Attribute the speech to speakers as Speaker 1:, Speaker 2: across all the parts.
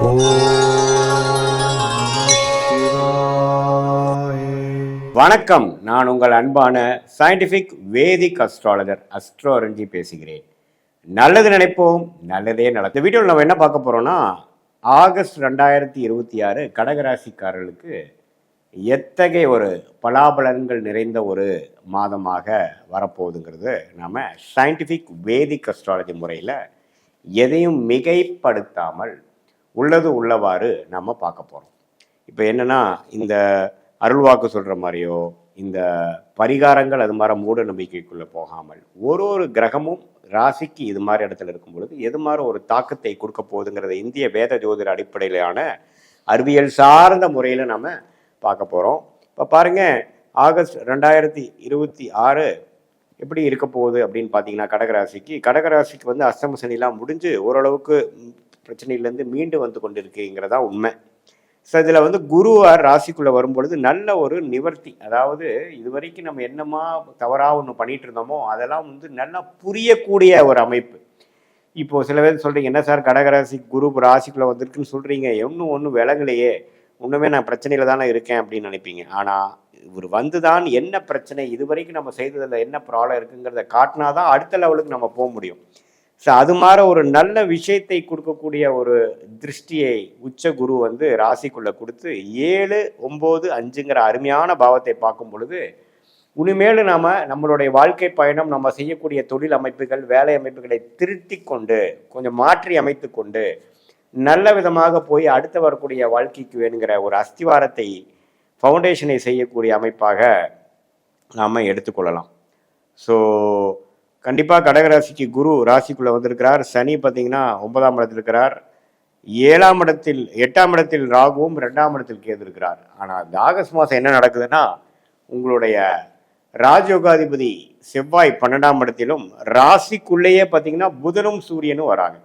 Speaker 1: ஓம் சிவாய. வணக்கம். நான் உங்கள் அன்பான சயின்டிஃபிக் வேதிக் அஸ்ட்ராலஜர் அஸ்ட்ரோரஞ்சி பேசுகிறேன். நல்லது நினைப்போம், நல்லதே நடக்கும். இந்த வீடியோவில் நம்ம என்ன பார்க்க போறோம்னா, ஆகஸ்ட் 2026 கடகராசிக்காரர்களுக்கு எத்தகைய ஒரு பலாபலன்கள் நிறைந்த ஒரு மாதமாக வரப்போகுதுங்கிறது நாம் சயின்டிஃபிக் வேதிக் அஸ்ட்ராலஜி முறையில் எதையும் மிகைப்படுத்தாமல் உள்ளது உள்ளவாறு நம்ம பார்க்க போகிறோம். இப்போ என்னென்னா, இந்த அருள்வாக்கு சொல்கிற மாதிரியோ இந்த பரிகாரங்கள் அது மாதிரி மூட நம்பிக்கைக்குள்ளே போகாமல் ஒரு கிரகமும் ராசிக்கு இது மாதிரி இடத்துல இருக்கும் பொழுது எது மாதிரி ஒரு தாக்கத்தை கொடுக்க போகுதுங்கிறத இந்திய வேத ஜோதிட அடிப்படையிலான அறிவியல் சார்ந்த முறையில் நம்ம பார்க்க போகிறோம். இப்போ பாருங்கள், ஆகஸ்ட் 2026 எப்படி இருக்க போகுது அப்படின்னு பார்த்தீங்கன்னா, கடகராசிக்கு வந்து அஷ்டம சனிலாம் முடிஞ்சு ஓரளவுக்கு பிரச்சனையிலேருந்து மீண்டு வந்து கொண்டு இருக்குங்கிறதா உண்மை. ஸோ இதில் வந்து குருவார் ராசிக்குள்ளே வரும்பொழுது நல்ல ஒரு நிவர்த்தி, அதாவது இது வரைக்கும் நம்ம என்னமா தவறாக ஒன்று பண்ணிட்டு இருந்தோமோ அதெல்லாம் வந்து நல்லா புரியக்கூடிய ஒரு அமைப்பு. இப்போது சில பேர் சொல்கிறீங்க, என்ன சார் கடகராசி குரு ராசிக்குள்ளே வந்திருக்குன்னு சொல்கிறீங்க, ஒன்றும் விலகலையே, ஒன்றுமே நான் பிரச்சனையில் தானே இருக்கேன் அப்படின்னு நினைப்பீங்க. ஆனால் இவர் வந்து தான் என்ன பிரச்சனை, இது வரைக்கும் நம்ம செய்ததில் என்ன ப்ராப்ளம் இருக்குங்கிறத காட்டினா தான் அடுத்த லெவலுக்கு நம்ம போக முடியும். ஸோ அது மாதிரி ஒரு நல்ல விஷயத்தை கொடுக்கக்கூடிய ஒரு திருஷ்டியை உச்ச குரு வந்து ராசிக்குள்ளே கொடுத்து 7, 9, 5ங்கிற அருமையான பாவத்தை பார்க்கும் பொழுது இனிமேல் நாம் நம்மளுடைய வாழ்க்கை பயணம், நம்ம செய்யக்கூடிய தொழில் அமைப்புகள், வேலை அமைப்புகளை திருத்தி கொண்டு கொஞ்சம் மாற்றி அமைத்து கொண்டு நல்ல விதமாக போய் அடுத்து வரக்கூடிய வாழ்க்கைக்கு வேணுங்கிற ஒரு அஸ்திவாரத்தை, ஃபவுண்டேஷனை செய்யக்கூடிய அமைப்பாக நாம் எடுத்துக்கொள்ளலாம். ஸோ கண்டிப்பாக கடகராசிக்கு குரு ராசிக்குள்ளே வந்திருக்கிறார். சனி பார்த்தீங்கன்னா 9ஆம் இடத்தில் இருக்கிறார். 8ஆம் இடத்தில் ராகுவும் 2ஆம் இடத்தில் கேது இருக்கிறார். ஆனால் இந்த ஆகஸ்ட் மாதம் என்ன நடக்குதுன்னா, உங்களுடைய ராஜயோகாதிபதி செவ்வாய் 12ஆம் இடத்திலும் ராசிக்குள்ளேயே பார்த்தீங்கன்னா புதனும் சூரியனும் வராங்க.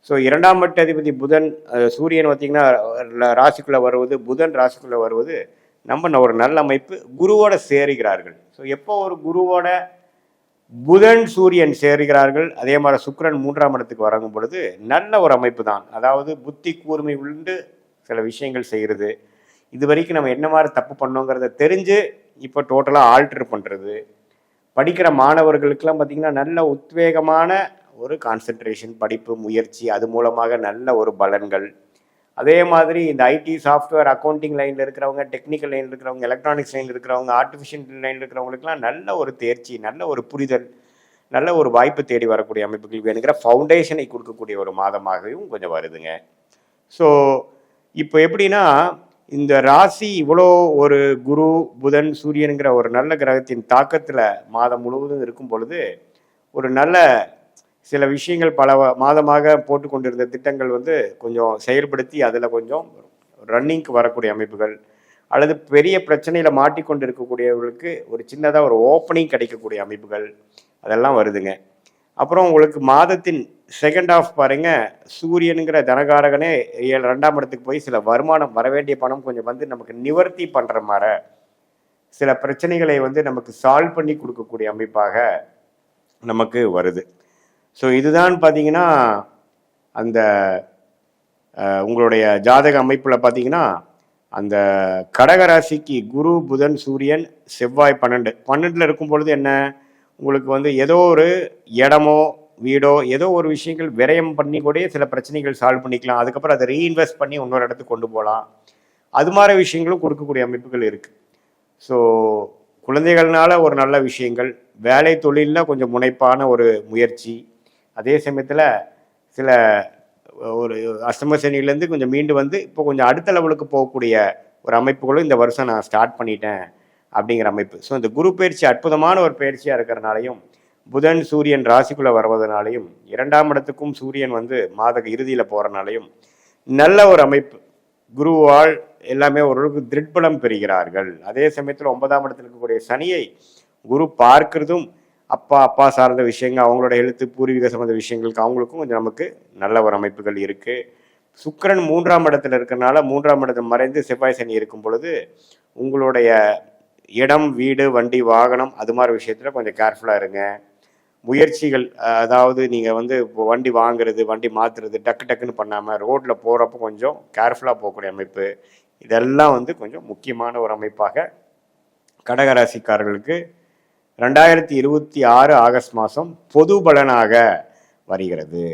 Speaker 1: ஸோ 2ஆம் வீட்டு அதிபதி புதன், சூரியன் பார்த்தீங்கன்னா ராசிக்குள்ளே வருவது, புதன் ராசிக்குள்ளே வருவது நம்ம ஒரு நல்ல அமைப்பு. குருவோட சேருகிறார்கள். ஸோ எப்போ ஒரு குருவோட புதன் சூரியன் சேருகிறார்கள், அதே மாதிரி சுக்கிரன் 3ஆம் இடத்துக்கு வரங்கும் பொழுது நல்ல ஒரு அமைப்பு தான். அதாவது புத்தி கூர்மை உண்டு சில விஷயங்கள் செய்கிறது, இது வரைக்கும் நம்ம என்ன மாதிரி தப்பு பண்ணோங்கிறத தெரிஞ்சு இப்போ டோட்டலாக ஆல்டர் பண்ணுறது. படிக்கிற மாணவர்களுக்கெல்லாம் பார்த்திங்கன்னா நல்ல உத்வேகமான ஒரு கான்சென்ட்ரேஷன், படிப்பு, முயற்சி, அது மூலமாக நல்ல ஒரு பலன்கள். அதே மாதிரி இந்த ஐடி, சாஃப்ட்வேர், அக்கௌண்டிங் லைனில் இருக்கிறவங்க, டெக்னிக்கல் லைனில் இருக்கிறவங்க, எலக்ட்ரானிக்ஸ் லைனில் இருக்கிறவங்க, ஆர்டிஃபிஷியல் லைனில் இருக்கிறவங்களுக்குலாம் நல்ல ஒரு தேர்ச்சி, நல்ல ஒரு புரிதல், நல்ல ஒரு வாய்ப்பு தேடி வரக்கூடிய அமைப்புகள் வேணுங்கிற ஃபவுண்டேஷனை கொடுக்கக்கூடிய ஒரு மாதமாகவும் கொஞ்சம் வருதுங்க. ஸோ இப்போ எப்படின்னா, இந்த ராசி இவ்வளோ ஒரு குரு, புதன், சூரியனுங்கிற ஒரு நல்ல கிரகத்தின் தாக்கத்தில் மாதம் முழுவதும் இருக்கும் பொழுது ஒரு நல்ல சில விஷயங்கள் பல மாதமாக போட்டு கொண்டிருந்த திட்டங்கள் வந்து கொஞ்சம் செயல்படுத்தி அதில் கொஞ்சம் ரன்னிங்க்கு வரக்கூடிய அமைப்புகள், அல்லது பெரிய பிரச்சனையில் மாட்டிக்கொண்டு இருக்கக்கூடியவர்களுக்கு ஒரு சின்னதாக ஒரு ஓப்பனிங் கிடைக்கக்கூடிய அமைப்புகள் அதெல்லாம் வருதுங்க. அப்புறம் உங்களுக்கு மாதத்தின் செகண்ட் ஹாஃப் பாருங்க, சூரியனுங்கிற தனகாரகனே 2ஆம் இடத்துக்கு போய் சில வருமானம், வரவேண்டிய பணம் கொஞ்சம் வந்து நமக்கு நிவர்த்தி பண்ணுற மாதிரி சில பிரச்சனைகளை வந்து நமக்கு சால்வ் பண்ணி கொடுக்கக்கூடிய அமைப்பாக நமக்கு வருது. ஸோ இதுதான் பார்த்தீங்கன்னா அந்த உங்களுடைய ஜாதக அமைப்பில் பார்த்தீங்கன்னா அந்த கடகராசிக்கு குரு, புதன், சூரியன், செவ்வாய் 12 இருக்கும் பொழுது என்ன, உங்களுக்கு வந்து ஏதோ ஒரு இடமோ வீடோ ஏதோ ஒரு விஷயங்கள் விரயம் பண்ணி கூட சில பிரச்சனைகள் சால்வ் பண்ணிக்கலாம். அதுக்கப்புறம் அதை ரீஇன்வெஸ்ட் பண்ணி இன்னொரு இடத்துக்கு கொண்டு போகலாம். அது மாதிரி விஷயங்களும் கொடுக்கக்கூடிய அமைப்புகள் இருக்குது. ஸோ குழந்தைகள்னால ஒரு நல்ல விஷயங்கள், வேலை தொழிலில் கொஞ்சம் முனைப்பான ஒரு முயற்சி, அதே சமயத்தில் சில ஒரு அஷ்டம சனியிலேருந்து கொஞ்சம் மீண்டு வந்து இப்போ கொஞ்சம் அடுத்த லெவலுக்கு போகக்கூடிய ஒரு அமைப்புகளும் இந்த வருஷம் நான் ஸ்டார்ட் பண்ணிட்டேன் அப்படிங்கிற அமைப்பு. ஸோ இந்த குரு பயிற்சி அற்புதமான ஒரு பயிற்சியாக இருக்கிறனாலையும், புதன் சூரியன் ராசிக்குள்ளே வருவதனாலையும், 2ஆம் இடத்துக்கும் சூரியன் வந்து மாத இறுதியில் போகிறனாலையும் நல்ல ஒரு அமைப்பு. குருவால் எல்லாமே ஓரளவுக்கு திருட்பலம் பெறுகிறார்கள். அதே சமயத்தில் 9ஆம் இடத்தில் இருக்கக்கூடிய சனியை குரு பார்க்கிறதும் அப்பா சார்ந்த விஷயங்கள், அவங்களோட எழுத்து, பூர்வீக சம்பந்த விஷயங்களுக்கு அவங்களுக்கும் கொஞ்சம் நமக்கு நல்ல ஒரு அமைப்புகள் இருக்குது. சுக்கிரன் 3ஆம் இடத்துல இருக்கிறனால 3ஆம் இடத்துல மறைந்து செவ்வாய் சனி இருக்கும் பொழுது உங்களுடைய இடம், வீடு, வண்டி, வாகனம் அது மாதிரி விஷயத்தில் கொஞ்சம் கேர்ஃபுல்லாக இருங்க. முயற்சிகள், அதாவது நீங்கள் வந்து இப்போ வண்டி வாங்குறது, வண்டி மாற்றுறது, டக்கு டக்குன்னு பண்ணாமல் ரோட்டில் போகிறப்போ கொஞ்சம் கேர்ஃபுல்லாக போகக்கூடிய அமைப்பு, இதெல்லாம் வந்து கொஞ்சம் முக்கியமான ஒரு அமைப்பாக கடகராசிக்காரர்களுக்கு 2026 ஆகஸ்ட் மாதம் பொது பலனாக வருகிறது.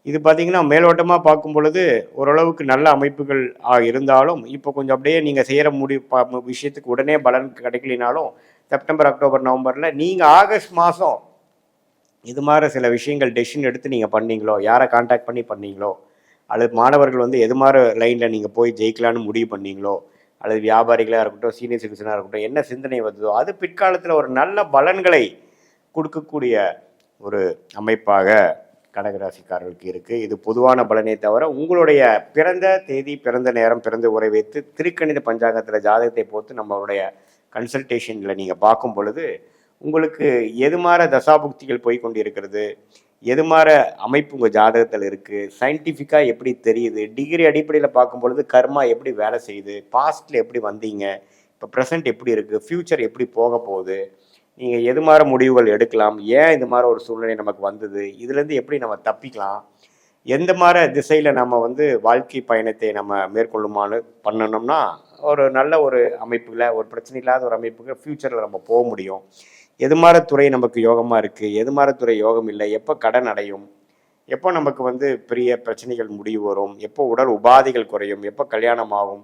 Speaker 1: இது பார்த்தீங்கன்னா மேலோட்டமாக பார்க்கும் பொழுது ஓரளவுக்கு நல்ல அமைப்புகள் இருந்தாலும் இப்போ கொஞ்சம் அப்படியே நீங்கள் செய்கிற விஷயத்துக்கு உடனே பலன் கிடைக்கலினாலும் செப்டம்பர், அக்டோபர், நவம்பரில் நீங்கள் ஆகஸ்ட் மாதம் இது மாதிரி சில விஷயங்கள் டெசிஷன் எடுத்து நீங்கள் பண்ணீங்களோ, யாரை கான்டாக்ட் பண்ணி பண்ணீங்களோ, அல்லது மாணவர்கள் வந்து எது மாதிரி லைனில் நீங்கள் போய் ஜெயிக்கலான்னு முடிவு பண்ணீங்களோ, அல்லது வியாபாரிகளாக இருக்கட்டும், சீனியர் சிட்டிசனாக இருக்கட்டும், என்ன சிந்தனை வந்ததோ அது பிற்காலத்தில் ஒரு நல்ல பலன்களை கொடுக்கக்கூடிய ஒரு அமைப்பாக கடகராசிக்காரர்களுக்கு இருக்குது. இது பொதுவான பலனே தவிர உங்களுடைய பிறந்த தேதி, பிறந்த நேரம், பிறந்த உரை வைத்து திருக்கணித பஞ்சாங்கத்தில் ஜாதகத்தை போட்டு நம்மளுடைய கன்சல்டேஷனில் நீங்கள் பார்க்கும் பொழுது உங்களுக்கு எது மாதிரி தசாபுக்திகள் போய் கொண்டு இருக்கிறது, எது மாதிரி அமைப்பு உங்கள் ஜாதகத்தில் இருக்குது, சயின்டிஃபிக்காக எப்படி தெரியுது, டிகிரி அடிப்படையில் பார்க்கும் பொழுது கர்மா எப்படி வேலை செய்யுது, பாஸ்டில் எப்படி வந்தீங்க, இப்போ ப்ரெசண்ட் எப்படி இருக்குது, ஃப்யூச்சர் எப்படி போக போகுது, நீங்கள் எது மாதிரி முடிவுகள் எடுக்கலாம், ஏன் இது மாதிரி ஒரு சூழ்நிலை நமக்கு வந்தது, இதுலேருந்து எப்படி நம்ம தப்பிக்கலாம், எந்த மாதிரி திசையில் நம்ம வந்து வாழ்க்கை பயணத்தை நம்ம மேற்கொள்ளுமான்னு பண்ணணும்னா ஒரு நல்ல ஒரு அமைப்புல ஒரு பிரச்சனை இல்லாத ஒரு அமைப்புக்கு ஃப்யூச்சரில் நம்ம போக முடியும். எது மாதிரி துறை நமக்கு யோகமாக இருக்குது, எது மாதிரி துறை யோகம் இல்லை, எப்போ கடன் அடையும், எப்போ நமக்கு வந்து பெரிய பிரச்சனைகள் முடிவு வரும், எப்போ உடல் உபாதைகள் குறையும், எப்போ கல்யாணம் ஆகும்,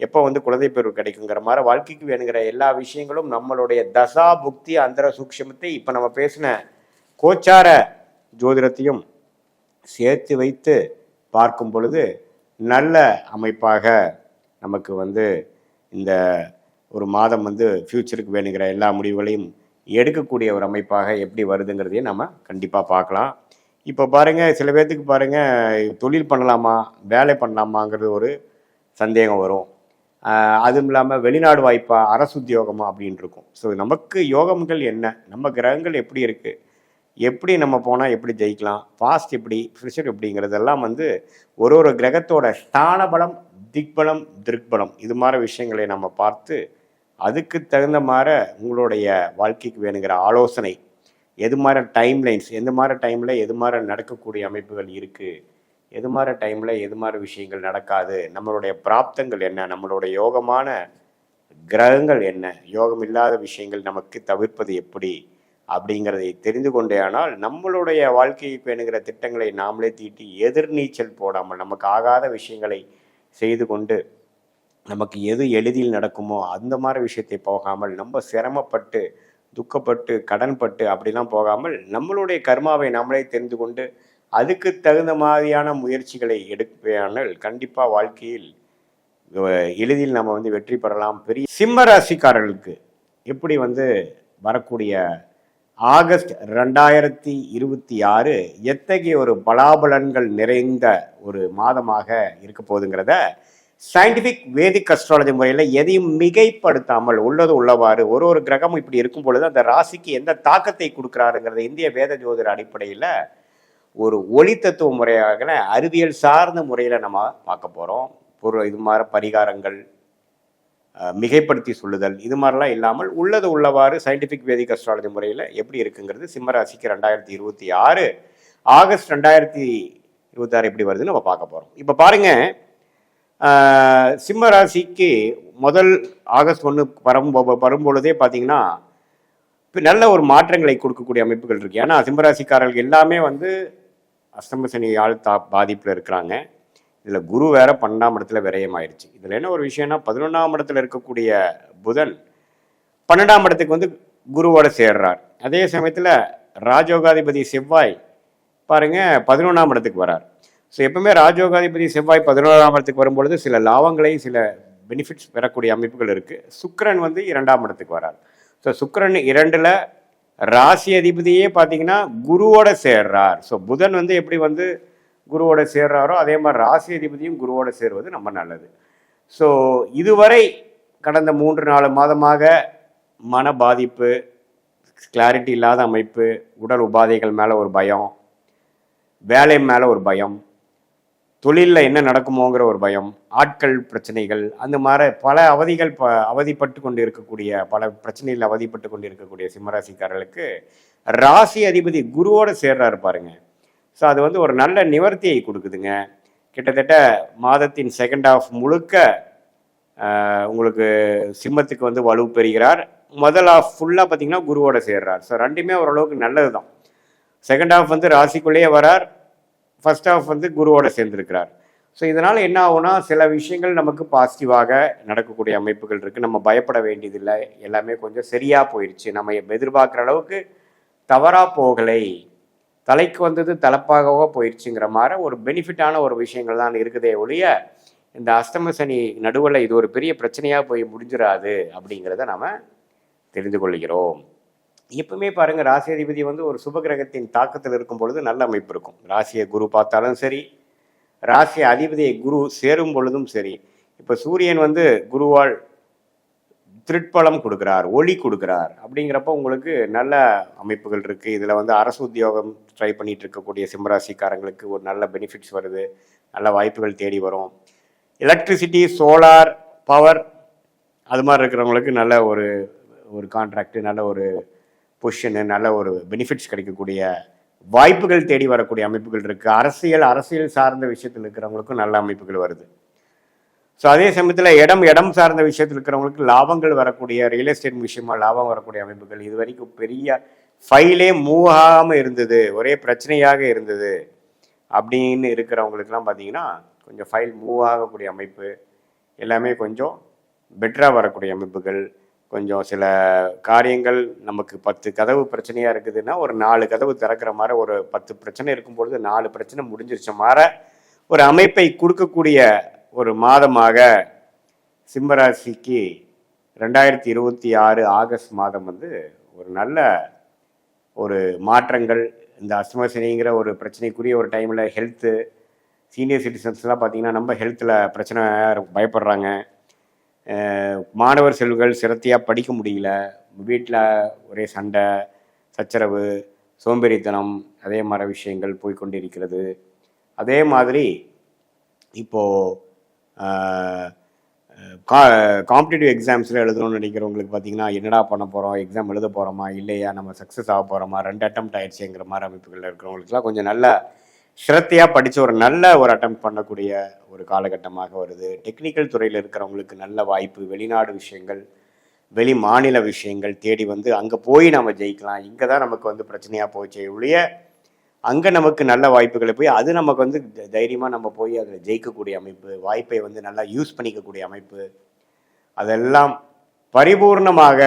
Speaker 1: எப்போ வந்து குழந்தை பேர் கிடைக்குங்கிற மாதிரி வாழ்க்கைக்கு வேணுங்கிற எல்லா விஷயங்களும் நம்மளுடைய தசா புக்தி அந்தர சூக்ஷமத்தை இப்போ நம்ம பேசின கோச்சார ஜோதிடத்தையும் சேர்த்து வைத்து பார்க்கும் பொழுது நல்ல அமைப்பாக நமக்கு வந்து இந்த ஒரு மாதம் வந்து ஃப்யூச்சருக்கு வேணுங்கிற எல்லா முடிவுகளையும் எடுக்கக்கூடிய ஒரு அமைப்பாக எப்படி வருதுங்கிறதையும் நம்ம கண்டிப்பாக பார்க்கலாம். இப்போ பாருங்கள், சில பேர்த்துக்கு பாருங்கள் தொழில் பண்ணலாமா, வேலை பண்ணலாமாங்கிறது ஒரு சந்தேகம் வரும். அதுவும் இல்லாமல் வெளிநாடு வாய்ப்பா, அரசு உத்தியோகமா அப்படின்னு இருக்கும். ஸோ நமக்கு யோகங்கள் என்ன, நம்ம கிரகங்கள் எப்படி இருக்குது, எப்படி நம்ம போனால் எப்படி ஜெயிக்கலாம், பாஸ்ட் எப்படி, ஃபியூச்சர் எப்படிங்கிறதெல்லாம் வந்து ஒரு ஒரு கிரகத்தோட ஸ்தான பலம், திக்பலம், திருக்பலம் இது மாதிரி விஷயங்களை நம்ம பார்த்து அதுக்கு தகுந்த மாதிரி உங்களுடைய வாழ்க்கைக்கு வேணுங்கிற ஆலோசனை, எது மாதிரி டைம்லைன்ஸ், எந்த மாதிரி டைமில் எது மாதிரி நடக்கக்கூடிய அமைப்புகள் இருக்குது, எது மாதிரி டைமில் எது மாதிரி விஷயங்கள் நடக்காது, நம்மளுடைய பிராப்தங்கள் என்ன, நம்மளுடைய யோகமான கிரகங்கள் என்ன, யோகம் இல்லாத விஷயங்கள் நமக்கு தவிர்ப்பது எப்படி அப்படிங்கிறதை தெரிந்து கொண்டே ஆனால் நம்மளுடைய வாழ்க்கைக்கு வேணுங்கிற திட்டங்களை நாமளே தீட்டி எதிர்நீச்சல் போடாமல் நமக்கு ஆகாத விஷயங்களை செய்து கொண்டு நமக்கு எது எளிதில் நடக்குமோ அந்த மாதிரி விஷயத்தை போகாமல் நம்ம சிரமப்பட்டு துக்கப்பட்டு கடன்பட்டு அப்படிலாம் போகாமல் நம்மளுடைய கர்மாவை நாமளே தெரிந்து கொண்டு அதுக்கு தகுந்த மாதிரியான முயற்சிகளை எடுப்பேனால் கண்டிப்பாக வாழ்க்கையில் எளிதில் நம்ம வந்து வெற்றி பெறலாம். பெரிய சிம்ம ராசிக்காரர்களுக்கு எப்படி வந்து வரக்கூடிய ஆகஸ்ட் 2026 எத்தகைய ஒரு பலாபலன்கள் நிறைந்த ஒரு மாதமாக இருக்க போகுதுங்கிறத சயின்டிஃபிக் வேதிக் அஸ்ட்ராலஜி முறையில் எதையும் மிகைப்படுத்தாமல் உள்ளது உள்ளவாறு ஒரு ஒரு கிரகமும் இப்படி இருக்கும் பொழுது அந்த ராசிக்கு எந்த தாக்கத்தை கொடுக்குறாருங்கிறத இந்திய வேத ஜோதிட அடிப்படையில் ஒரு ஒளி தத்துவ முறையாக அறிவியல் சார்ந்த முறையில் நம்ம பார்க்க போகிறோம். இது மாதிரி பரிகாரங்கள், மிகைப்படுத்தி சொல்லுதல், இது மாதிரிலாம் இல்லாமல் உள்ளது உள்ளவாறு சயின்டிஃபிக் வேதிக் அஸ்ட்ராலஜி முறையில் எப்படி இருக்குங்கிறது சிம்மராசிக்கு 2026 ஆகஸ்ட் 2026 எப்படி வருதுன்னு நம்ம பார்க்க போகிறோம். இப்போ பாருங்கள், சிம்ம ராசிக்கு முதல் ஆகஸ்ட் 1 வரும்பொழுதே பார்த்தீங்கன்னா நல்ல ஒரு மாற்றங்களை கொடுக்கக்கூடிய அமைப்புகள் இருக்குது. ஏன்னா சிம்மராசிக்காரர்கள் எல்லாமே வந்து அஷ்டம சனி பாதிப்பில் இருக்கிறாங்க. இதில் குரு வேற 12ஆம் இடத்துல விரயமாயிருச்சு. இதில் என்ன ஒரு விஷயம்னா 11ஆம் இடத்துல இருக்கக்கூடிய புதன் 12ஆம் இடத்துக்கு வந்து குருவோட சேர்றார். அதே சமயத்தில் ராஜயோகாதிபதி செவ்வாய் பாருங்க 11ஆம் இடத்துக்கு வரார். ஸோ எப்பவுமே ராஜயோகாதிபதி செவ்வாய் 11ஆம் இடத்துக்கு வரும்பொழுது சில லாபங்களை சில பெனிஃபிட்ஸ் பெறக்கூடிய அமைப்புகள் இருக்குது. சுக்கிரன் வந்து 2ஆம் இடத்துக்கு வரார். ஸோ சுக்கிரன் 2ல் ராசி அதிபதியே பார்த்தீங்கன்னா குருவோட சேர்றார். ஸோ புதன் வந்து எப்படி வந்து குருவோட சேர்றாரோ அதே மாதிரி ராசி அதிபதியும் குருவோட சேர்வது ரொம்ப நல்லது. ஸோ இதுவரை கடந்த 3-4 மாதமாக மன பாதிப்பு, கிளாரிட்டி இல்லாத அமைப்பு, உடல் உபாதைகள் மேலே ஒரு பயம், வேலை மேலே ஒரு பயம், தொழிலில் என்ன நடக்குமோங்கிற ஒரு பயம், ஆட்கள் பிரச்சனைகள், அந்த மாதிரி பல அவதிப்பட்டு கொண்டு இருக்கக்கூடிய பல பிரச்சனைகள் அவதிப்பட்டு கொண்டு இருக்கக்கூடிய சிம்மராசிக்காரர்களுக்கு ராசி அதிபதி குருவோட சேர்றாரு பாருங்க. ஸோ அது வந்து ஒரு நல்ல நிவர்த்தியை கொடுக்குதுங்க. கிட்டத்தட்ட மாதத்தின் செகண்ட் ஹாஃப் முழுக்க உங்களுக்கு சிம்மத்துக்கு வந்து வலு பெறுகிறார். முதல் ஹாஃப் ஃபுல்லாக பார்த்தீங்கன்னா குருவோட சேர்றார். ஸோ ரெண்டுமே ஓரளவுக்கு நல்லது தான். செகண்ட் ஹாஃப் வந்து ராசிக்குள்ளேயே வரார், ஃபர்ஸ்ட் ஹாஃப் வந்து குருவோட சேர்ந்துருக்கிறார். ஸோ இதனால் என்ன ஆகும்னா சில விஷயங்கள் நமக்கு பாசிட்டிவாக நடக்கக்கூடிய அமைப்புகள் இருக்குது. நம்ம பயப்பட வேண்டியதில்லை, எல்லாமே கொஞ்சம் சரியாக போயிடுச்சு, நம்ம எதிர்பார்க்குற அளவுக்கு தவறாக போகலை, தலைக்கு வந்தது தலப்பாகவோ போயிடுச்சுங்கிற மாதிரி ஒரு பெனிஃபிட்டான ஒரு விஷயங்கள் தான் இருக்குதே ஒழிய இந்த அஷ்டம சனி நடுவில் இது ஒரு பெரிய பிரச்சனையாக போய் முடிஞ்சிடாது அப்படிங்கிறத நம்ம தெரிந்து கொள்கிறோம். எப்பவுமே பாருங்கள், ராசி அதிபதி வந்து ஒரு சுபகிரகத்தின் தாக்கத்தில் இருக்கும் பொழுது நல்ல அமைப்பு இருக்கும். ராசியை குரு பார்த்தாலும் சரி, ராசி அதிபதியை குரு சேரும் பொழுதும் சரி. இப்போ சூரியன் வந்து குருவால் திருட்பலம் கொடுக்குறார், ஒளி கொடுக்குறார். அப்படிங்கிறப்ப உங்களுக்கு நல்ல அமைப்புகள் இருக்குது. இதில் வந்து அரசு உத்தியோகம் ட்ரை பண்ணிட்டு இருக்கக்கூடிய சிம்மராசிக்காரங்களுக்கு ஒரு நல்ல பெனிஃபிட்ஸ் வருது, நல்ல வாய்ப்புகள் தேடி வரும். எலக்ட்ரிசிட்டி, சோலார் பவர் அது மாதிரி இருக்கிறவங்களுக்கு நல்ல ஒரு ஒரு கான்ட்ராக்டு, நல்ல ஒரு பொசிஷனு, நல்ல ஒரு பெனிஃபிட்ஸ் கிடைக்கக்கூடிய வாய்ப்புகள் தேடி வரக்கூடிய அமைப்புகள் இருக்குது. அரசியல் சார்ந்த விஷயத்தில் இருக்கிறவங்களுக்கும் நல்ல அமைப்புகள் வருது. ஸோ அதே சமயத்தில் இடம் சார்ந்த விஷயத்தில் இருக்கிறவங்களுக்கு லாபங்கள் வரக்கூடிய, ரியல் எஸ்டேட் விஷயமா லாபம் வரக்கூடிய அமைப்புகள். இது வரைக்கும் பெரிய ஃபைலே மூவ் ஆகாமல் இருந்தது, ஒரே பிரச்சனையாக இருந்தது அப்படின்னு இருக்கிறவங்களுக்குலாம் பார்த்தீங்கன்னா கொஞ்சம் ஃபைல் மூவ் ஆகக்கூடிய அமைப்பு, எல்லாமே கொஞ்சம் பெட்டராக வரக்கூடிய அமைப்புகள். கொஞ்சம் சில காரியங்கள் நமக்கு 10 கதவு பிரச்சனையாக இருக்குதுன்னா ஒரு 4 கதவு திறக்கிற மாதிரி, ஒரு 10 பிரச்சனை இருக்கும்பொழுது 4 பிரச்சனை முடிஞ்சிருச்ச மாதிரி ஒரு அமைப்பை கொடுக்கக்கூடிய ஒரு மாதமாக சிம்மராசிக்கு 2026 ஆகஸ்ட் மாதம் வந்து ஒரு நல்ல ஒரு மாற்றங்கள். இந்த அஷ்டமசனிங்கிற ஒரு பிரச்சனைக்குரிய ஒரு டைமில் ஹெல்த்து, சீனியர் சிட்டிசன்ஸ்லாம் பார்த்திங்கன்னா நம்ம ஹெல்த்தில் பிரச்சனை பயப்படுறாங்க. மாணவர் செல்வங்கள் சிரத்தையாக படிக்க முடியல, வீட்டில் ஒரே சண்டை சச்சரவு, சோம்பேறித்தனம், அதே மாதிரி விஷயங்கள் போய்கொண்டிருக்கிறது. அதே மாதிரி இப்போது காம்படிட்டிவ் எக்ஸாம்ஸில் எழுதணும்னு நினைக்கிறவங்களுக்கு பார்த்தீங்கன்னா என்னடா பண்ண போகிறோம், எக்ஸாம் எழுத போகிறோமா இல்லையா, நம்ம சக்ஸஸ் ஆக போகிறோமா, 2 அட்டெம்ப்ட் ஆயிடுச்சுங்கிற மாதிரி அமைப்புகளில் இருக்கிறவங்களுக்குலாம் கொஞ்சம் நல்ல சிரத்தையாக படித்து ஒரு நல்ல ஒரு அட்டெம்ப்ட் பண்ணக்கூடிய ஒரு காலகட்டமாக வருது. டெக்னிக்கல் துறையில் இருக்கிறவங்களுக்கு நல்ல வாய்ப்பு, வெளிநாடு விஷயங்கள், வெளி மாநில விஷயங்கள் தேடி வந்து அங்கே போய் நம்ம ஜெயிக்கலாம். இங்கே தான் நமக்கு வந்து பிரச்சனையாக போச்சே ஒழிய அங்கே நமக்கு நல்ல வாய்ப்புகளை போய் அது நமக்கு வந்து தைரியமாக நம்ம போய் அதில் ஜெயிக்கக்கூடிய அமைப்பு, வாய்ப்பை வந்து நல்லா யூஸ் பண்ணிக்கக்கூடிய அமைப்பு, அதெல்லாம் பரிபூர்ணமாக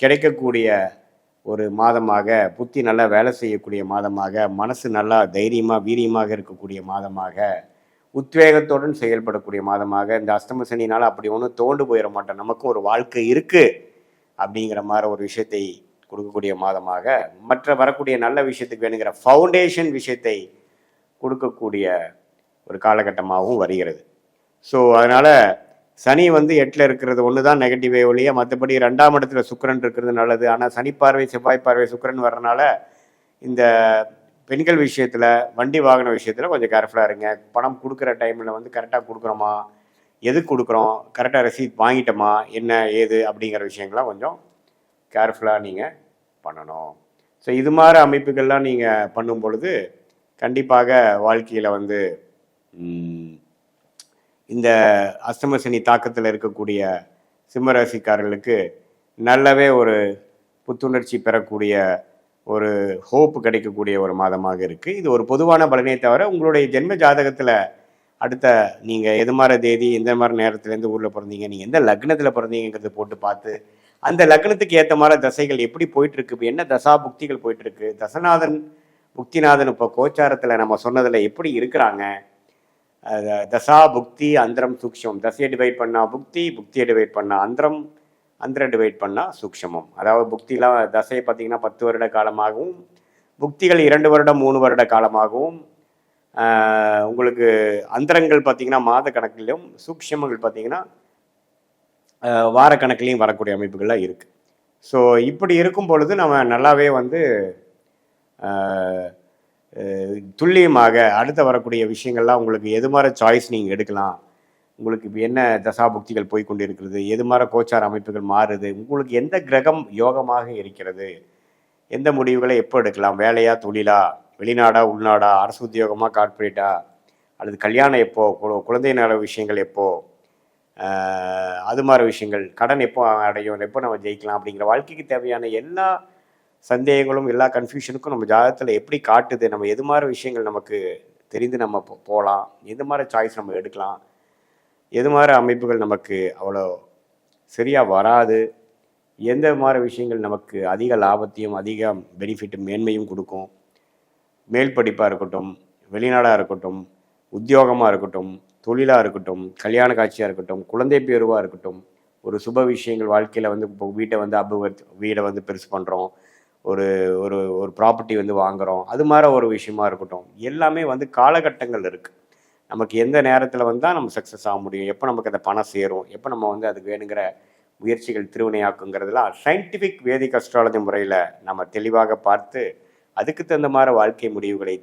Speaker 1: கிடைக்கக்கூடிய ஒரு மாதமாக, புத்தி நல்லா வேலை செய்யக்கூடிய மாதமாக, மனசு நல்லா தைரியமாக வீரியமாக இருக்கக்கூடிய மாதமாக, உத்வேகத்துடன் செயல்படக்கூடிய மாதமாக. இந்த அஷ்டம சனினால் அப்படி ஒன்றும் தோண்டு போயிட மாட்டோம், நமக்கும் ஒரு வாழ்க்கை இருக்குது அப்படிங்கிற மாதிரி ஒரு விஷயத்தை கொடுக்கக்கூடிய மாதமாக, மற்ற வரக்கூடிய நல்ல விஷயத்துக்கு வேணுங்கிற ஃபவுண்டேஷன் விஷயத்தை கொடுக்கக்கூடிய ஒரு காலகட்டமாகவும் வருகிறது. ஸோ அதனால் சனி வந்து 8ல் இருக்கிறது ஒன்று தான் நெகட்டிவே ஒழிய, மற்றபடி 2ஆம் இடத்துல சுக்கிரன் இருக்கிறது நல்லது. ஆனால் சனி பார்வை, செவ்வாய் பார்வை, சுக்கிரன் வர்றதுனால இந்த பெண்கள் விஷயத்தில், வண்டி வாகன விஷயத்தில் கொஞ்சம் கேர்ஃபுல்லாக இருங்க. பணம் கொடுக்குற டைமில் வந்து கரெக்டாக கொடுக்குறோமா, எது கொடுக்குறோம், கரெக்டாக ரசீத் வாங்கிட்டோமா, என்ன ஏது அப்படிங்கிற விஷயங்கள்லாம் கொஞ்சம் கேர்ஃபுல்லாக நீங்கள் பண்ணணும். ஸோ இது மாதிரி அமைப்புகள்லாம் நீங்கள் பண்ணும் பொழுது கண்டிப்பாக வாழ்க்கையில் வந்து இந்த அஷ்டமசனி தாக்கத்தில் இருக்கக்கூடிய சிம்மராசிக்காரர்களுக்கு நல்லாவே ஒரு புத்துணர்ச்சி பெறக்கூடிய ஒரு ஹோப்பு கிடைக்கக்கூடிய ஒரு மாதமாக இருக்குது. இது ஒரு பொதுவான பலனே தவிர உங்களுடைய ஜென்ம ஜாதகத்தில் அடுத்த நீங்கள் எது மாதிரி தேதி, எந்த மாதிரி நேரத்துலேருந்து ஊரில் பிறந்தீங்க, நீங்கள் எந்த லக்னத்தில் பிறந்தீங்கிறத போட்டு பார்த்து அந்த லக்னத்துக்கு ஏற்ற மாதிரி தசைகள் எப்படி போயிட்டுருக்கு, இப்போ என்ன தசா புக்திகள் போயிட்டுருக்கு, தசநாதன் புக்திநாதன் இப்போ கோச்சாரத்தில் நம்ம சொன்னதில் எப்படி இருக்கிறாங்க, தசா புக்தி அந்தரம் சூக்ஷமம், தசையை டிவைட் பண்ணால் புக்தி, புக்தியை டிவைட் பண்ணால் அந்தரம், அந்தரம் டிவைட் பண்ணால் சூக்ஷமம். அதாவது புக்திலாம் தசையை பார்த்திங்கன்னா 10 வருட காலமாகவும், புக்திகள் 2 வருடம் 3 வருட காலமாகவும், உங்களுக்கு அந்தரங்கள் பார்த்திங்கன்னா மாத கணக்கிலும், சூக்ஷமங்கள் பார்த்திங்கன்னா வார கணக்கிலையும் வரக்கூடிய அமைப்புகள்லாம் இருக்குது. ஸோ இப்படி இருக்கும் பொழுது நம்ம நல்லாவே வந்து துல்லியமாக அடுத்த வரக்கூடிய விஷயங்கள்லாம் உங்களுக்கு எது மாதிரி சாய்ஸ் நீங்கள் எடுக்கலாம், உங்களுக்கு இப்போ என்ன தசாபுக்திகள் போய் கொண்டு இருக்கிறது, எது மாதிரி கோச்சார அமைப்புகள் மாறுது, உங்களுக்கு எந்த கிரகம் யோகமாக இருக்கிறது, எந்த முடிவுகளை எப்போ எடுக்கலாம், வேலையா தொழிலா, வெளிநாடா உள்நாடா, அரசு உத்தியோகமா கார்ப்பரேட்டா, அல்லது கல்யாணம் எப்போ, குழந்தை நல விஷயங்கள் எப்போ, அது மாதிரி விஷயங்கள், கடன் எப்போ அடையும், எப்போ நம்ம ஜெயிக்கலாம் அப்படிங்கிற வாழ்க்கைக்கு தேவையான எல்லா சந்தேகங்களும் எல்லா கன்ஃபியூஷனுக்கும் நம்ம ஜாதகத்தில் எப்படி காட்டுது, நம்ம எது மாதிரி விஷயங்கள் நமக்கு தெரிந்து நம்ம போகலாம், எது மாதிரி சாய்ஸ் நம்ம எடுக்கலாம், எது மாதிரி அமைப்புகள் நமக்கு அவ்வளோ சரியாக வராது, எந்த மாதிரி விஷயங்கள் நமக்கு அதிக லாபத்தையும் அதிக பெனிஃபிட்டும் மேன்மையும் கொடுக்கும், மேல் படிப்பாக இருக்கட்டும், வெளிநாடாக இருக்கட்டும், உத்தியோகமாக இருக்கட்டும், தொழிலாக இருக்கட்டும், கல்யாண காட்சியாக இருக்கட்டும், குழந்தை பேருவாக இருக்கட்டும், ஒரு சுப விஷயங்கள் வாழ்க்கையில் வந்து இப்போ வீட்டை வந்து வீடை வந்து பெருசு பண்ணுறோம், ஒரு ஒரு ஒரு ப்ராப்பர்ட்டி வந்து வாங்குகிறோம், அது மாதிரி ஒரு விஷயமா இருக்கட்டும், எல்லாமே வந்து காலகட்டங்கள் இருக்குது. நமக்கு எந்த நேரத்தில் வந்தால் நம்ம சக்ஸஸ் ஆக முடியும், எப்போ நமக்கு அந்த பணம் சேரும், எப்போ நம்ம வந்து அதுக்கு வேணுங்கிற முயற்சிகள் திருவினையாக்குங்கிறதுலாம் சயின்டிஃபிக் வேதிக் அஸ்ட்ராலஜி முறையில் நம்ம தெளிவாக பார்த்து அதுக்கு தகுந்த மாதிரி வாழ்க்கை முடிவுகளை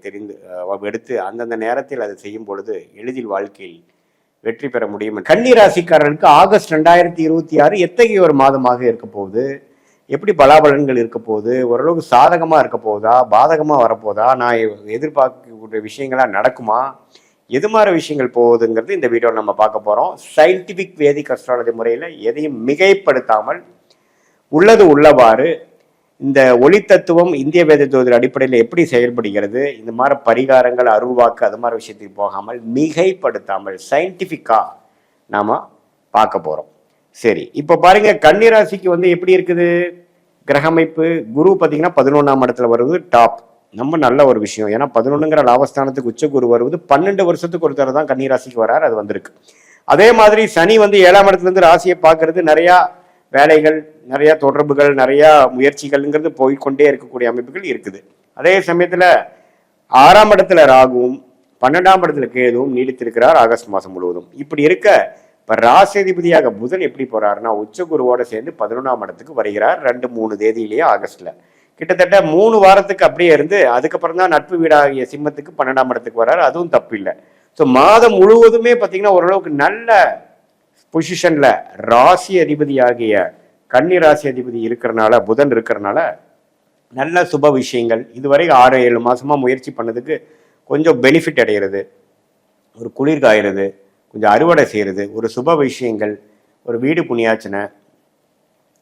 Speaker 1: எடுத்து அந்தந்த நேரத்தில் அதை செய்யும் பொழுது எளிதில் வாழ்க்கையில் வெற்றி பெற முடியும். கன்னி ராசிக்காரர்களுக்கு ஆகஸ்ட் 2026 எத்தகைய ஒரு மாதமாக இருக்க போகுது, எப்படி பலாபலன்கள் இருக்க போகுது, ஓரளவுக்கு சாதகமாக இருக்க போகுதா, பாதகமாக வரப்போதா, நான் எதிர்பார்க்கக்கூடிய விஷயங்களாக நடக்குமா, எது மாதிரி விஷயங்கள் போகுதுங்கிறது இந்த வீடியோவில் நம்ம பார்க்க போகிறோம். சயின்டிஃபிக் வேதிக் அஸ்ட்ராலஜி முறையில் எதையும் மிகைப்படுத்தாமல் உள்ளது உள்ளவாறு இந்த ஒளி தத்துவம் இந்திய வேத ஜோதிட அடிப்படையில் எப்படி செயல்படுகிறது, இந்த மாதிரி பரிகாரங்கள் அருள்வாக்கு அது மாதிரி விஷயத்துக்கு போகாமல் மிகைப்படுத்தாமல் சயின்டிஃபிக்காக நாம் பார்க்க போகிறோம். சரி, இப்போ பாருங்க, கன்னிராசிக்கு வந்து எப்படி இருக்குது கிரக அமைப்பு. குரு பார்த்தீங்கன்னா 11ஆம் இடத்துல வருவது டாப், நம்ம நல்ல ஒரு விஷயம். ஏன்னா 11ங்கிற லாபஸ்தானத்துக்கு உச்ச குரு வருவது 12 வருஷத்துக்கு ஒரு தடவை தான் கன்னிராசிக்கு வராரு, அது வந்திருக்கு. அதே மாதிரி சனி வந்து 7ஆம் இடத்துல இருந்து ராசியை பார்க்கறது, நிறையா வேலைகள், நிறைய தொடர்புகள், நிறைய முயற்சிகள்ங்கிறது போய்கொண்டே இருக்கக்கூடிய அமைப்புகள் இருக்குது. அதே சமயத்துல 6ஆம் இடத்துல ராகுவும் 12ஆம் இடத்துல கேதுவும் நீடித்திருக்கிறார் ஆகஸ்ட் மாதம் முழுவதும். இப்படி இருக்க இப்ப ராசிதிபதியாக புதன் எப்படி போறாருன்னா உச்ச குருவோட சேர்ந்து 11ஆம் இடத்துக்கு வருகிறார் 2-3 தேதியிலேயே ஆகஸ்ட்ல. கிட்டத்தட்ட 3 வாரத்துக்கு அப்படியே இருந்து அதுக்கப்புறம் தான் நட்பு வீடாகிய சிம்மத்துக்கு 12ஆம் இடத்துக்கு வர்றாரு, அதுவும் தப்பு இல்லை. ஸோ மாதம் முழுவதுமே பார்த்தீங்கன்னா ஓரளவுக்கு நல்ல பொசிஷன்ல ராசி அதிபதியாகிய கன்னி ராசி அதிபதி இருக்கிறனால, புதன் இருக்கிறனால நல்ல சுப விஷயங்கள் இதுவரை 6-7 மாசமா முயற்சி பண்ணதுக்கு கொஞ்சம் பெனிஃபிட் அடைகிறது, ஒரு குளிர் காயிறது, கொஞ்சம் அறுவடை செய்கிறது, ஒரு சுப விஷயங்கள், ஒரு வீடு புண்ணியாச்சனை,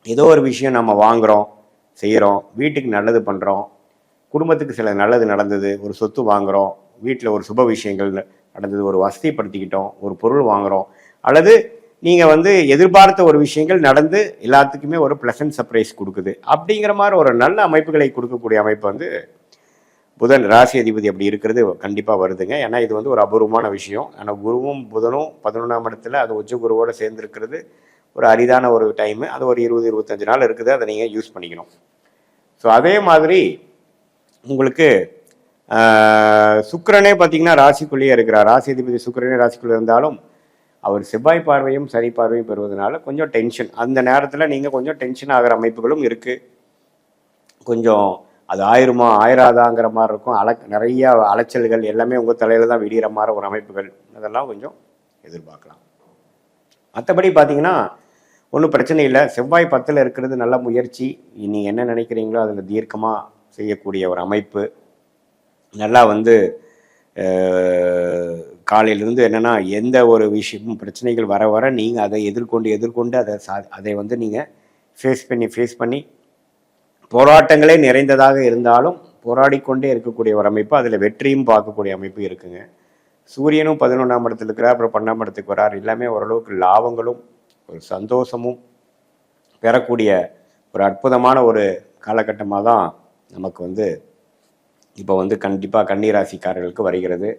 Speaker 1: ஏதோ ஒரு விஷயம் நம்ம வாங்குகிறோம் செய்கிறோம், வீட்டுக்கு நல்லது பண்ணுறோம், குடும்பத்துக்கு சில நல்லது நடந்தது, ஒரு சொத்து வாங்குகிறோம், வீட்டில் ஒரு சுப விஷயங்கள் நடந்தது, ஒரு வசதிப்படுத்திக்கிட்டோம், ஒரு பொருள் வாங்குகிறோம், அல்லது நீங்கள் வந்து எதிர்பார்த்த ஒரு விஷயங்கள் நடந்து எல்லாத்துக்குமே ஒரு ப்ளசன்ட் சர்ப்ரைஸ் கொடுக்குது. அப்படிங்கிற மாதிரி ஒரு நல்ல அமைப்புகளை கொடுக்கக்கூடிய அமைப்பு வந்து புதன் ராசி அதிபதி அப்படி இருக்கிறது கண்டிப்பாக வருதுங்க. ஏன்னா இது வந்து ஒரு அபூர்வமான விஷயம். ஆனால் குருவும் புதனும் 11ஆம் இடத்துல அது உச்ச குருவோடு சேர்ந்துருக்கிறது ஒரு அரிதான ஒரு டைமு. அது ஒரு 20-25 நாள் இருக்குது, அதை நீங்கள் யூஸ் பண்ணிக்கணும். ஸோ அதே மாதிரி உங்களுக்கு சுக்கிரனே பார்த்தீங்கன்னா ராசிக்குள்ளேயே இருக்கிறார். ராசி அதிபதி சுக்கிரனே ராசிக்குள்ளே இருந்தாலும் அவர் செவ்வாய் பார்வையும் சனி பார்வையும் பெறுவதனால கொஞ்சம் டென்ஷன், அந்த நேரத்தில் நீங்கள் கொஞ்சம் டென்ஷன் ஆகிற அமைப்புகளும் இருக்குது. கொஞ்சம் அது ஆயிராதாங்கிற மாதிரி இருக்கும், நிறைய அலைச்சல்கள் எல்லாமே உங்கள் தலையில் தான் விடிகிற மாதிரி ஒரு அமைப்புகள், அதெல்லாம் கொஞ்சம் எதிர்பார்க்கலாம். மற்றபடி பார்த்தீங்கன்னா ஒன்றும் பிரச்சனை இல்லை. செவ்வாய் 10ல் இருக்கிறது நல்ல முயற்சி, நீங்கள் என்ன நினைக்கிறீங்களோ அதில் தீர்க்கமாக செய்யக்கூடிய ஒரு அமைப்பு. நல்லா வந்து காலையிலேருந்து என்னென்னா எந்த ஒரு விஷயமும் பிரச்சனைகள் வர வர நீங்கள் அதை எதிர்கொண்டு அதை வந்து நீங்கள் ஃபேஸ் பண்ணி போராட்டங்களே நிறைந்ததாக இருந்தாலும் போராடிக்கொண்டே இருக்கக்கூடிய ஒரு அமைப்பு, அதில் வெற்றியும் பார்க்கக்கூடிய அமைப்பு இருக்குங்க. சூரியனும் 11ஆம் இடத்துல இருக்கிறார், அப்புறம் 12ஆம் இடத்துக்கு வரார். எல்லாமே ஓரளவுக்கு லாபங்களும் ஒரு சந்தோஷமும் பெறக்கூடிய ஒரு அற்புதமான ஒரு காலகட்டமாக தான் நமக்கு வந்து இப்போ வந்து கண்டிப்பாக கன்னி ராசிக்காரர்களுக்கு வருகிறது.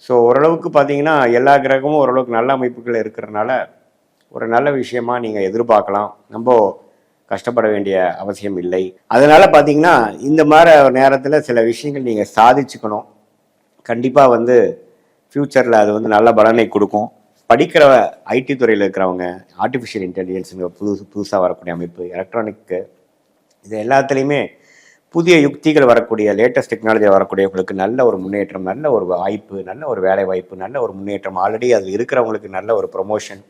Speaker 1: ஸோ ஓரளவுக்கு பார்த்தீங்கன்னா எல்லா கிரகமும் ஓரளவுக்கு நல்ல அமைப்புகள் இருக்கிறதுனால ஒரு நல்ல விஷயமா நீங்கள் எதிர்பார்க்கலாம். நம்ம கஷ்டப்பட வேண்டிய அவசியம் இல்லை. அதனால் பார்த்தீங்கன்னா இந்த மாதிரி நேரத்தில் சில விஷயங்கள் நீங்கள் சாதிச்சுக்கணும். கண்டிப்பாக வந்து ஃப்யூச்சரில் அது வந்து நல்ல பலனை கொடுக்கும். படிக்கிற ஐடி துறையில் இருக்கிறவங்க, ஆர்டிஃபிஷியல் இன்டெலிஜென்ஸுங்க புதுசாக வரக்கூடிய அமைப்பு, எலக்ட்ரானிக்கு, இது எல்லாத்துலேயுமே புதிய யுக்திகள் வரக்கூடிய லேட்டஸ்ட் டெக்னாலஜி வரக்கூடியவங்களுக்கு நல்ல ஒரு முன்னேற்றம், நல்ல ஒரு வாய்ப்பு, நல்ல ஒரு வேலை வாய்ப்பு, நல்ல ஒரு முன்னேற்றம். ஆல்ரெடி அது இருக்கிறவங்களுக்கு நல்ல ஒரு ப்ரொமோஷன்,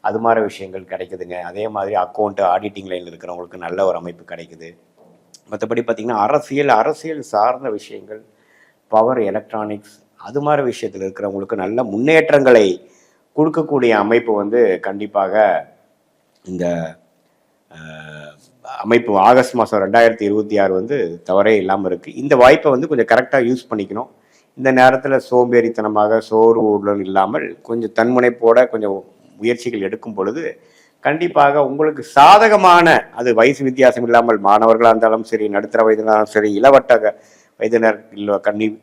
Speaker 1: அது மாதிரி விஷயங்கள் கிடைக்குதுங்க. அதே மாதிரி அக்கௌண்ட்டு ஆடிட்டிங் லைனில் இருக்கிறவங்களுக்கு நல்ல ஒரு அமைப்பு கிடைக்குது. மற்றபடி பார்த்திங்கன்னா அரசியல் சார்ந்த விஷயங்கள், பவர் எலக்ட்ரானிக்ஸ் அது மாதிரி விஷயத்தில் இருக்கிறவங்களுக்கு நல்ல முன்னேற்றங்களை கொடுக்கக்கூடிய அமைப்பு வந்து கண்டிப்பாக இந்த அமைப்பு ஆகஸ்ட் மாதம் 2026 வந்து தவறே இல்லாமல் இருக்குது. இந்த வாய்ப்பை வந்து கொஞ்சம் கரெக்டாக யூஸ் பண்ணிக்கணும். இந்த நேரத்தில் சோம்பேறித்தனமாக சோர்வுடன் இல்லாமல் கொஞ்சம் தன்முனைப்போட கொஞ்சம் முயற்சிகள் எடுக்கும் பொழுது கண்டிப்பாக உங்களுக்கு சாதகமான, அது வயசு வித்தியாசம் இல்லாமல் மாணவர்களாக இருந்தாலும் சரி, நடுத்தர வயதினாலும் சரி, இளவட்ட வயதினர் இல்லை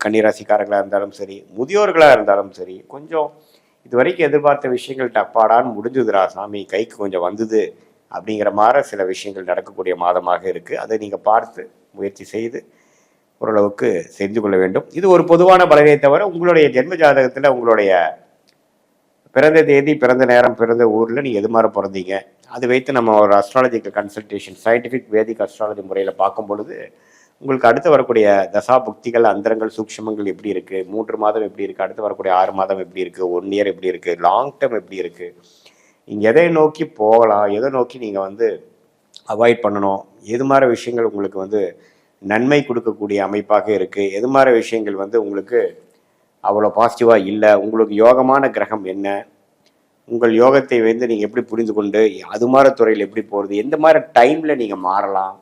Speaker 1: கன்னிராசிக்காரர்களாக இருந்தாலும் சரி, முதியோர்களாக இருந்தாலும் சரி, கொஞ்சம் இது வரைக்கும் எதிர்பார்த்த விஷயங்கள் டப்பாடான்னு முடிஞ்சுதுரா சாமி, கைக்கு கொஞ்சம் வந்தது அப்படிங்கிற மாதிரி சில விஷயங்கள் நடக்கக்கூடிய மாதமாக இருக்குது. அதை நீங்கள் பார்த்து முயற்சி செய்து ஓரளவுக்கு செஞ்சு கொள்ள வேண்டும். இது ஒரு பொதுவான பலனை தவிர உங்களுடைய ஜென்ம ஜாதகத்தில் உங்களுடைய பிறந்த தேதி, பிறந்த நேரம், பிறந்த ஊரில் நீங்கள் எது மாதிரி பிறந்தீங்க, அது வைத்து நம்ம ஒரு அஸ்ட்ராலஜிக்கல் கன்சல்டேஷன் சயின்டிஃபிக் வேதிக் அஸ்ட்ராலஜி முறையில் பார்க்கும் பொழுது உங்களுக்கு அடுத்து வரக்கூடிய தசா புக்திகள், அந்தரங்கள், சூக்ஷமங்கள் எப்படி இருக்குது, 3 மாதம் எப்படி இருக்குது, அடுத்து வரக்கூடிய 6 மாதம் எப்படி இருக்குது, 1 இயர் எப்படி இருக்குது, லாங் டேர்ம் எப்படி இருக்குது, நீங்கள் எதை நோக்கி போகலாம், எதை நோக்கி நீங்கள் வந்து அவாய்ட் பண்ணணும், எது மாதிரி விஷயங்கள் உங்களுக்கு வந்து நன்மை கொடுக்கக்கூடிய அமைப்பாக இருக்குது, எது மாதிரி விஷயங்கள் வந்து உங்களுக்கு அவ்வளோ பாசிட்டிவாக இல்லை, உங்களுக்கு யோகமான கிரகம் என்ன, உங்கள் யோகத்தை வந்து நீங்கள் எப்படி புரிந்து கொண்டு அது மாதிரி துறையில் எப்படி போகிறது, எந்த மாதிரி டைமில் நீங்கள் மாறலாம்,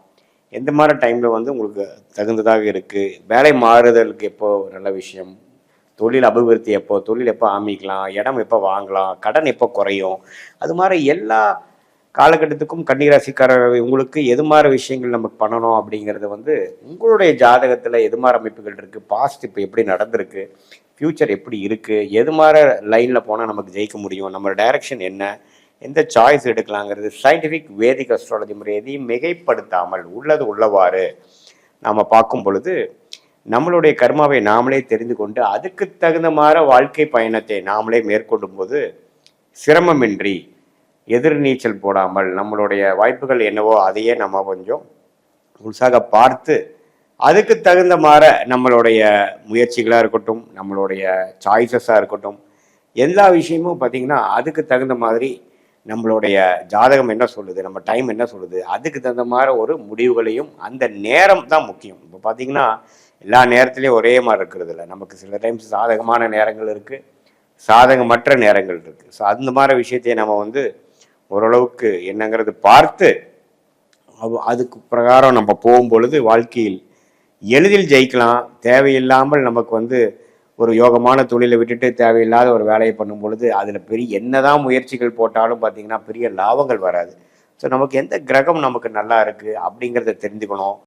Speaker 1: எந்த மாதிரி டைமில் வந்து உங்களுக்கு தகுந்ததாக இருக்குது, வேலை மாறுதலுக்கு எப்போ நல்ல விஷயம், தொழில் அபிவிருத்தி எப்போ, தொழில் எப்போ ஆரம்பிக்கலாம், இடம் எப்போ வாங்கலாம், கடன் எப்போ குறையும், அது மாதிரி எல்லா காலகட்டத்துக்கும் கன்னிராசிக்காரர் உங்களுக்கு எது மாதிரி விஷயங்கள் நமக்கு பண்ணணும் அப்படிங்கிறது வந்து உங்களுடைய ஜாதகத்தில் எது மாதிரி அமைப்புகள் இருக்குது, பாஸ்ட் இப்போ எப்படி நடந்திருக்கு, ஃப்யூச்சர் எப்படி இருக்குது, எது மாதிரி லைனில் போனால் நமக்கு ஜெயிக்க முடியும், நம்ம டைரக்ஷன் என்ன, எந்த சாய்ஸ் எடுக்கலாங்கிறது சயின்டிஃபிக் வேதிக் அஸ்ட்ராலஜி முறை எதையும் மிகைப்படுத்தாமல் உள்ளது உள்ளவாறு நாம் பார்க்கும் பொழுது நம்மளுடைய கர்மாவை நாமளே தெரிந்து கொண்டு அதுக்கு தகுந்த மாதிரி வாழ்க்கை பயணத்தை நாமளே மேற்கொள்ளும் போது சிரமமின்றி எதிர்நீச்சல் போடாமல் நம்மளுடைய வாய்ப்புகள் என்னவோ அதையே நம்ம கொஞ்சம் முழுசாக பார்த்து அதுக்கு தகுந்த மாதிரி நம்மளுடைய முயற்சிகளாக இருக்கட்டும், நம்மளுடைய சாய்ஸஸாக இருக்கட்டும், எல்லா விஷயமும் பார்த்திங்கன்னா அதுக்கு தகுந்த மாதிரி நம்மளுடைய ஜாதகம் என்ன சொல்லுது, நம்ம டைம் என்ன சொல்லுது, அதுக்கு தகுந்த மாதிரி ஒரு முடிவுகளையும் அந்த நேரம் தான் முக்கியம். இப்போ பார்த்திங்கன்னா எல்லா நேரத்துலையும் ஒரே மாதிரி இருக்கிறது இல்லை, நமக்கு சில டைம்ஸ் சாதகமான நேரங்கள் இருக்குது, சாதகமற்ற நேரங்கள் இருக்குது. ஸோ அந்த மாதிரி விஷயத்தையே நம்ம வந்து ஓரளவுக்கு என்னங்கிறது பார்த்து அதுக்கு பிரகாரம் நம்ம போகும்பொழுது வாழ்க்கையில் எளிதில் ஜெயிக்கலாம். தேவையில்லாமல் நமக்கு வந்து ஒரு யோகமான தொழிலை விட்டுட்டு தேவையில்லாத ஒரு வேலையை பண்ணும் பொழுது அதில் பெரிய என்னதான் முயற்சிகள் போட்டாலும் பார்த்திங்கன்னா பெரிய லாபங்கள் வராது. ஸோ நமக்கு எந்த கிரகம் நமக்கு நல்லா இருக்குது அப்படிங்கிறத தெரிஞ்சுக்கணும்.